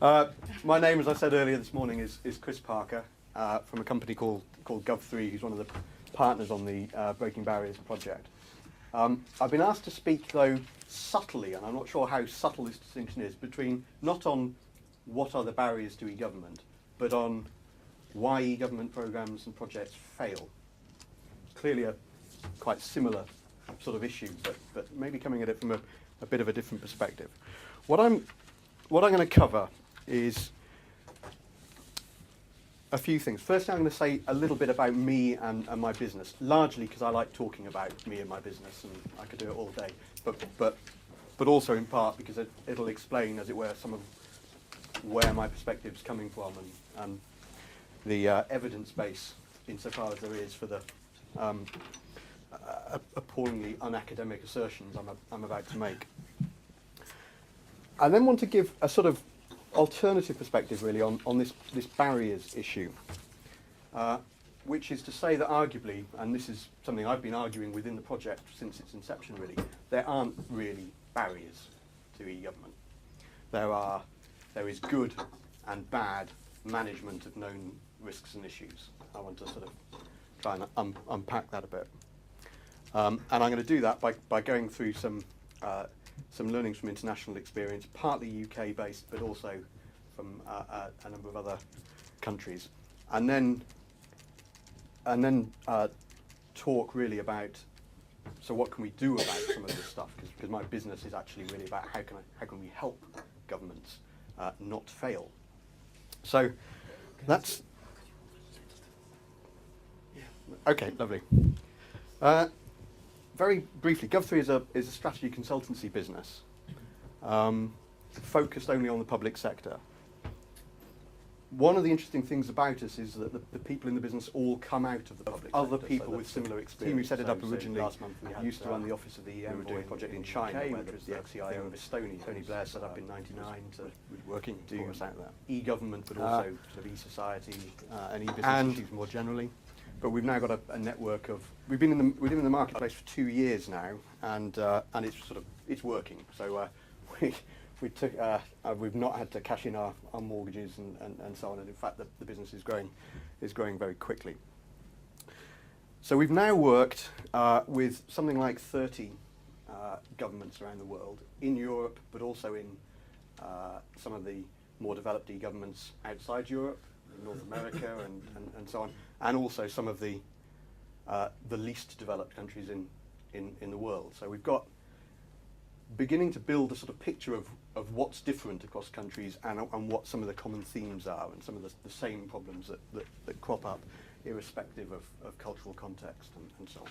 My name, as I said earlier this morning, is Chris Parker from a company called Gov3, who's one of the partners on the Breaking Barriers project. I've been asked to speak, though, subtly, and I'm not sure how subtle this distinction is, between not on what are the barriers to e-government, but on why e-government programs and projects fail. Clearly a quite similar sort of issue, but maybe coming at it from a bit of a different perspective. What I'm going to cover is a few things. First, I'm going to say a little bit about me and my business, largely because I like talking about me and my business, and I could do it all day, but also in part because it'll explain, as it were, some of where my perspective's coming from and the evidence base, insofar as there is, for the appallingly unacademic assertions I'm about to make. I then want to give a sort of alternative perspective, really, on this barriers issue, which is to say that arguably, and this is something I've been arguing within the project since its inception, really, there aren't really barriers to e-government. There is good and bad management of known risks and issues. I want to sort of try and unpack that a bit. And I'm going to do that by going through some learnings from international experience, partly UK based, but also from a number of other countries, and then talk really about, so what can we do about some of this stuff? Because my business is actually really about how can we help governments not fail. So that's okay. Lovely. Very briefly, Gov3 is a strategy consultancy business focused only on the public sector. One of the interesting things about us is that the people in the business all come out of the public sector. Other people with similar experience. The team who set it up originally last month used to run the office of the EM. We were doing a project in China, where the ex-CIO of Estonia, Tony Blair, set up in '99 to working do out there. E-government, but also sort of e-society and e-business issues more generally. But we've now got a network of. We've been in the marketplace for 2 years now, and it's working. So we've not had to cash in our mortgages and so on. And in fact, the business is growing very quickly. So we've now worked with something like 30 governments around the world, in Europe, but also in some of the more developed e-governments outside Europe, in North America and so on, and also some of the least developed countries in the world. So we've got beginning to build a sort of picture of what's different across countries and what some of the common themes are and some of the same problems that crop up irrespective of cultural context and so on.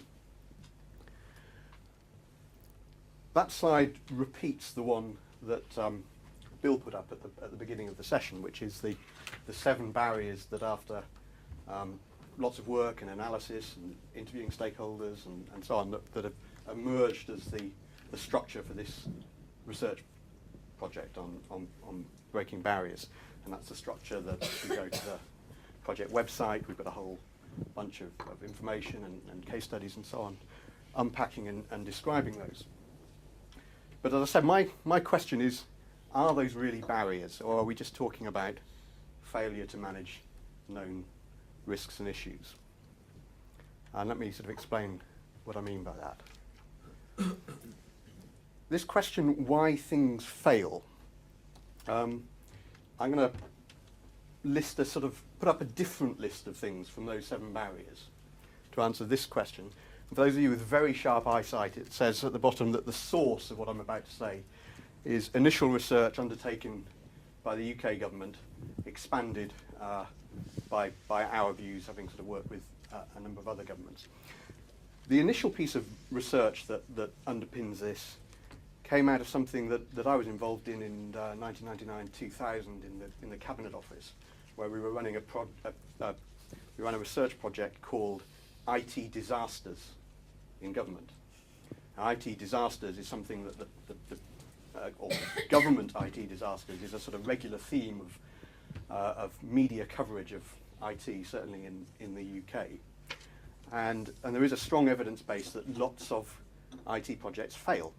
That slide repeats the one that Bill put up at the beginning of the session, which is the 7 barriers that, after lots of work and analysis and interviewing stakeholders and so on, that have emerged as the structure for this research project on breaking barriers. And that's the structure that if you go to the project website, we've got a whole bunch of information and case studies and so on, unpacking and describing those. But as I said, my question is, are those really barriers, or are we just talking about failure to manage known risks and issues? And let me sort of explain what I mean by that. This question, why things fail, I'm going to put up a different list of things from those 7 barriers to answer this question. And for those of you with very sharp eyesight, it says at the bottom that the source of what I'm about to say is initial research undertaken by the UK government, expanded by our views, having sort of worked with a number of other governments. The initial piece of research that underpins this came out of something that I was involved in 1999-2000 in the Cabinet Office, where we were running we ran a research project called IT Disasters in Government. Now, IT disasters is something or government IT disasters is a sort of regular theme of media coverage of IT, certainly in the UK. And there is a strong evidence base that lots of IT projects fail.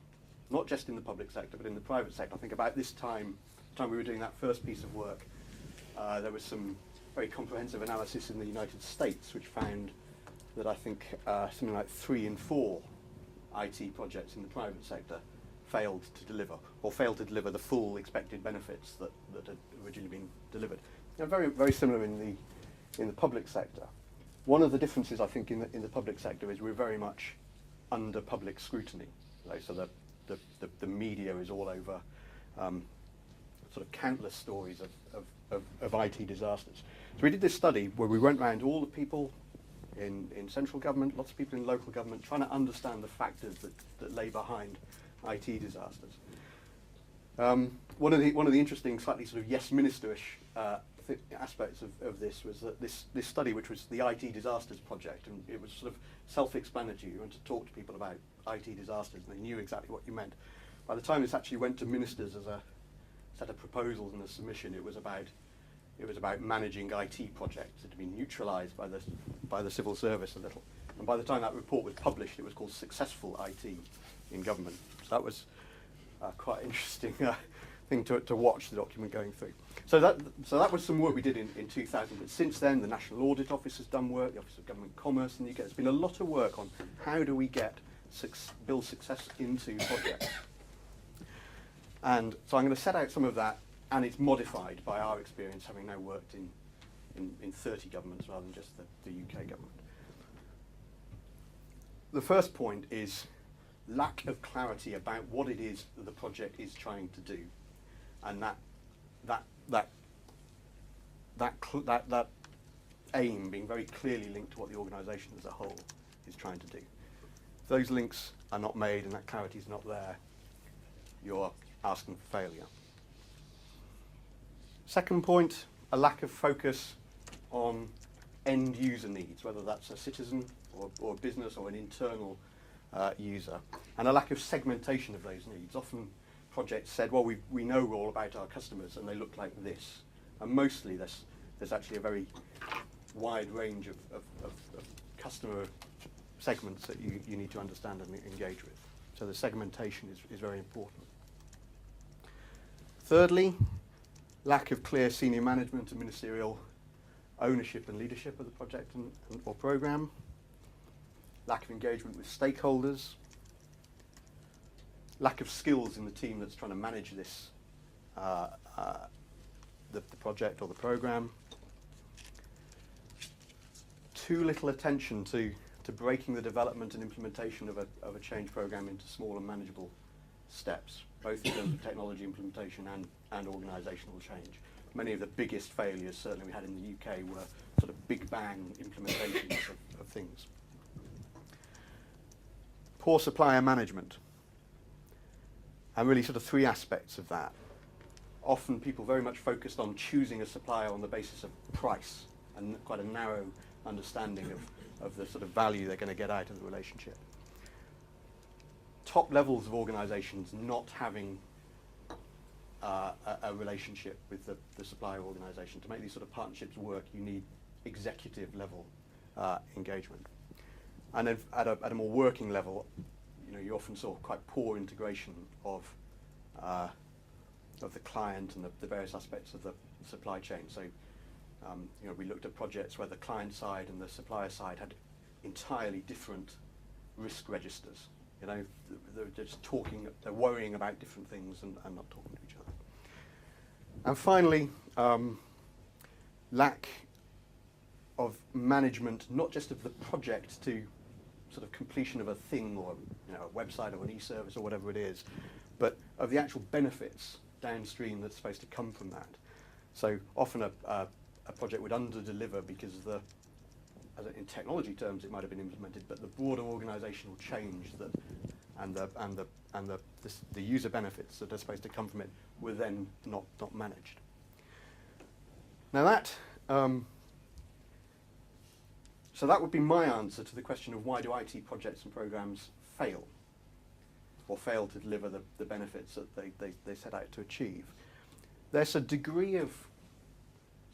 not just in the public sector, but in the private sector. I think about this time we were doing that first piece of work, there was some very comprehensive analysis in the United States, which found that I think something like 3 in 4 IT projects in the private sector failed to deliver the full expected benefits that had originally been delivered. Very, very similar in the public sector. One of the differences I think in the public sector is we're very much under public scrutiny. So the media is all over sort of countless stories of IT disasters. So we did this study where we went around all the people in central government, lots of people in local government, trying to understand the factors that lay behind IT disasters. One of the interesting, slightly sort of yes ministerish aspects of this was that this study, which was the IT disasters project, and it was sort of self-explanatory. You went to talk to people about IT disasters, and they knew exactly what you meant. By the time this actually went to ministers as a set of proposals and a submission, it was about managing IT projects. It had been neutralised by the civil service a little. And by the time that report was published, it was called Successful IT in Government. So that was quite an interesting thing to watch the document going through. So that was some work we did in 2000. But since then, the National Audit Office has done work, the Office of Government Commerce in the UK. There's been a lot of work on how do we build success into projects. And so I'm going to set out some of that, and it's modified by our experience, having now worked in 30 governments rather than just the UK government. The first point is lack of clarity about what it is that the project is trying to do, and that aim being very clearly linked to what the organisation as a whole is trying to do. If those links are not made and that clarity is not there, you're asking for failure. Second point, a lack of focus on end user needs, whether that's a citizen or a business or an internal user, and a lack of segmentation of those needs. Often projects said, well, we know all about our customers and they look like this. And mostly there's actually a very wide range of customer segments that you need to understand and engage with. So the segmentation is very important. Thirdly, lack of clear senior management and ministerial ownership and leadership of the project or programme. Lack of engagement with stakeholders. Lack of skills in the team that's trying to manage this, the project or the programme. Too little attention to breaking the development and implementation of a change programme into small and manageable steps, both in terms of technology implementation and organisational change. Many of the biggest failures, certainly we had in the UK, were sort of big bang implementations of things. Poor supplier management. And really sort of 3 aspects of that. Often people very much focused on choosing a supplier on the basis of price and quite a narrow understanding of the sort of value they're going to get out of the relationship. Top levels of organisations not having a relationship with the supplier organisation. To make these sort of partnerships work, you need executive level engagement. And then at a more working level, you often saw quite poor integration of the client and the various aspects of the supply chain. So, we looked at projects where the client side and the supplier side had entirely different risk registers. They're just they're worrying about different things and not talking to each other. And finally, lack of management, not just of the project to sort of completion of a thing or a website or an e-service or whatever it is, but of the actual benefits downstream that's supposed to come from that. So often a project would under-deliver because in technology terms it might have been implemented, but the broader organisational change and the user benefits that are supposed to come from it were then not managed. Now that so that would be my answer to the question of why do IT projects and programmes fail, or fail to deliver the benefits that they set out to achieve. There's a degree of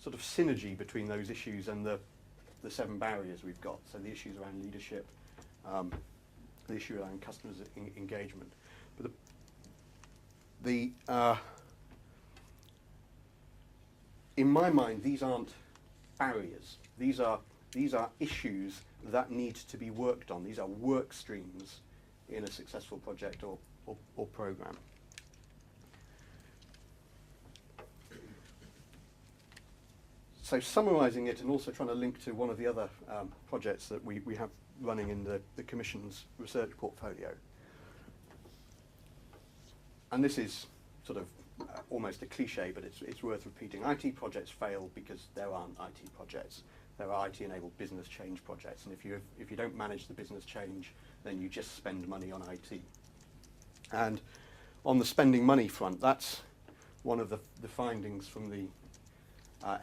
sort of synergy between those issues and the 7 barriers we've got. So the issues around leadership, the issue around customers engagement. But the in my mind, these aren't barriers. These are issues that need to be worked on. These are work streams in a successful project or program. So summarising it and also trying to link to one of the other projects that we have running in the Commission's research portfolio. And this is sort of almost a cliche, but it's worth repeating. IT projects fail because there aren't IT projects. There are IT-enabled business change projects, and if you don't manage the business change, then you just spend money on IT. And on the spending money front, that's one of the findings from the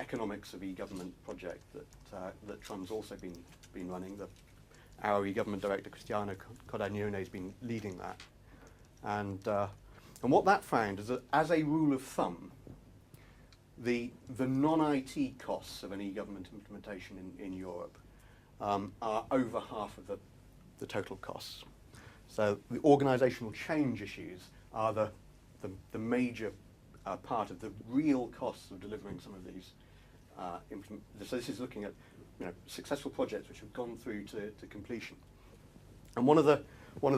economics of eGovernment project that Trum's also been running. Our eGovernment director, Cristiano Cordagnone, has been leading that. And what that found is that, as a rule of thumb, the non-IT costs of an eGovernment implementation in Europe are over half of the total costs. So the organisational change issues are the major part of the real costs of delivering some of these. So this is looking at successful projects which have gone through to completion. And one of the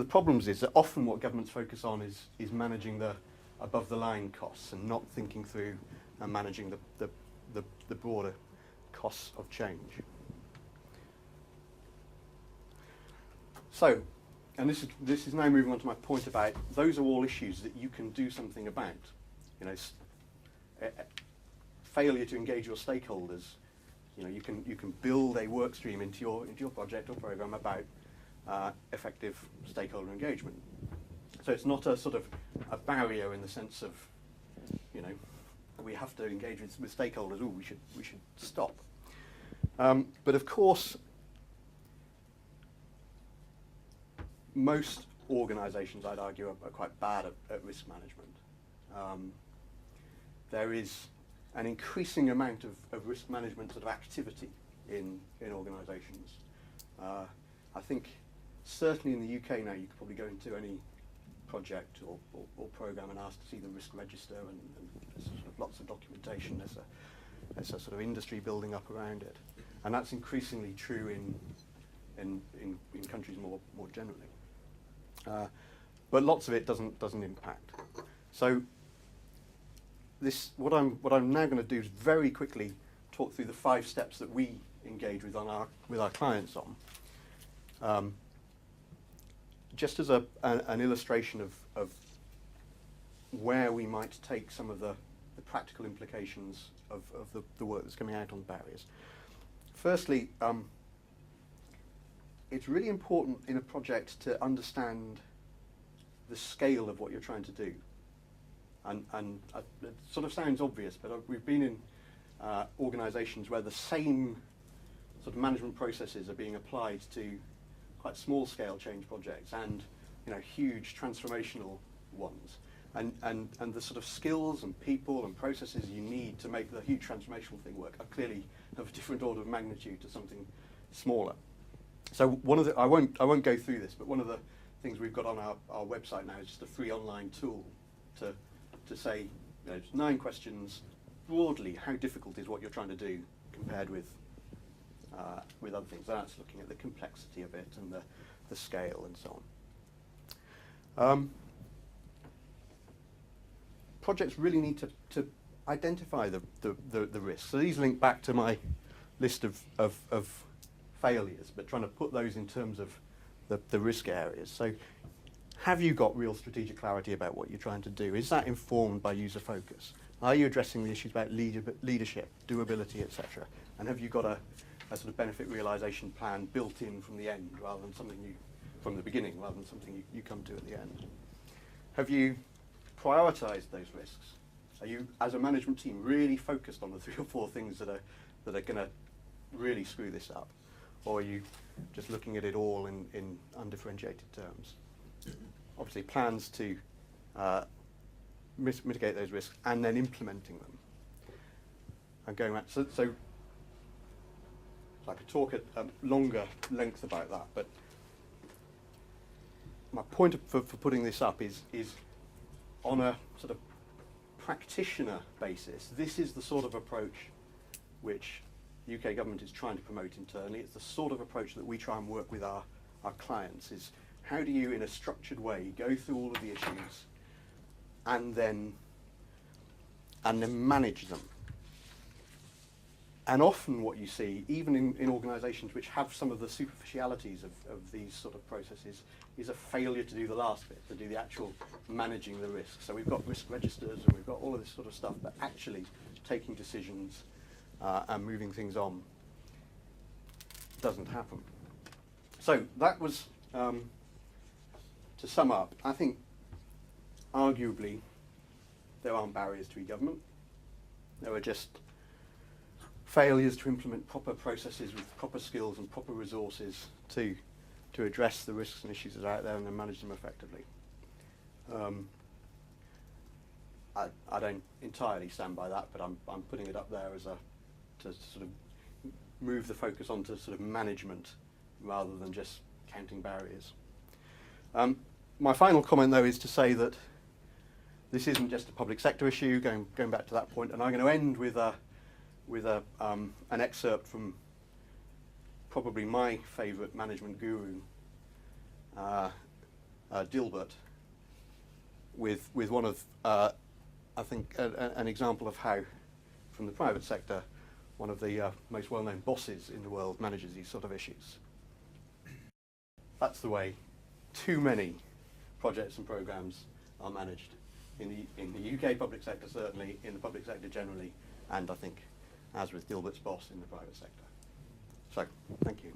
problems is that often what governments focus on is managing the above the line costs and not thinking through and managing the broader costs of change. So, and this is now moving on to my point about those are all issues that you can do something about. Failure to engage your stakeholders. You can build a work stream into your project or program about effective stakeholder engagement. So it's not a sort of a barrier in the sense of, we have to engage with stakeholders. Oh, we should stop. But of course, most organisations, I'd argue, are quite bad at risk management. There is an increasing amount of risk management sort of activity in organisations. I think certainly in the UK now, you could probably go into any project or program and ask to see the risk register, and there's sort of lots of documentation. There's a sort of industry building up around it, and that's increasingly true in countries more generally. But lots of it doesn't impact. So what I'm now going to do is very quickly talk through the 5 steps that we engage with our clients on. Just as an illustration of where we might take some of the practical implications of the work that's coming out on barriers. Firstly, it's really important in a project to understand the scale of what you're trying to do. And it sort of sounds obvious, but we've been in organisations where the same sort of management processes are being applied to quite small-scale change projects and huge transformational ones, and the sort of skills and people and processes you need to make the huge transformational thing work are clearly of a different order of magnitude to something smaller. So I won't go through this, but one of the things we've got on our website now is just a free online tool to say 9 questions broadly. How difficult is what you're trying to do compared with other things? That's looking at the complexity of it and the scale and so on. Projects really need to identify the risks. So these link back to my list of failures, but trying to put those in terms of the risk areas. So have you got real strategic clarity about what you're trying to do? Is that informed by user focus? Are you addressing the issues about leadership, doability, etc.? And have you got a sort of benefit realisation plan built in from the end, rather than something from the beginning, rather than something you come to at the end? Have you prioritised those risks? Are you, as a management team, really focused on the 3 or 4 things that are going to really screw this up? Or are you just looking at it all in undifferentiated terms? Obviously, plans to mitigate those risks and then implementing them. And going back, so I could talk at longer length about that, but my point for putting this up is on a sort of practitioner basis, this is the sort of approach which UK government is trying to promote internally. It's the sort of approach that we try and work with our clients, is how do you, in a structured way, go through all of the issues and then manage them. And often what you see, even in organisations which have some of the superficialities of these sort of processes, is a failure to do the last bit, to do the actual managing the risk. So we've got risk registers and we've got all of this sort of stuff, but actually taking decisions and moving things on doesn't happen. So that was, to sum up, I think arguably there aren't barriers to e-government. There are just failures to implement proper processes with proper skills and proper resources to address the risks and issues that are out there and then manage them effectively. I don't entirely stand by that, but I'm putting it up there as to sort of move the focus onto sort of management rather than just counting barriers. My final comment, though, is to say that this isn't just a public sector issue, going back to that point, and I'm going to end with an excerpt from probably my favourite management guru, Dilbert, with one of, I think, an example of how, from the private sector, one of the most well-known bosses in the world manages these sort of issues. That's the way too many projects and programmes are managed in the UK public sector, certainly, in the public sector generally, and I think, as with Dilbert's boss, in the private sector. So, thank you.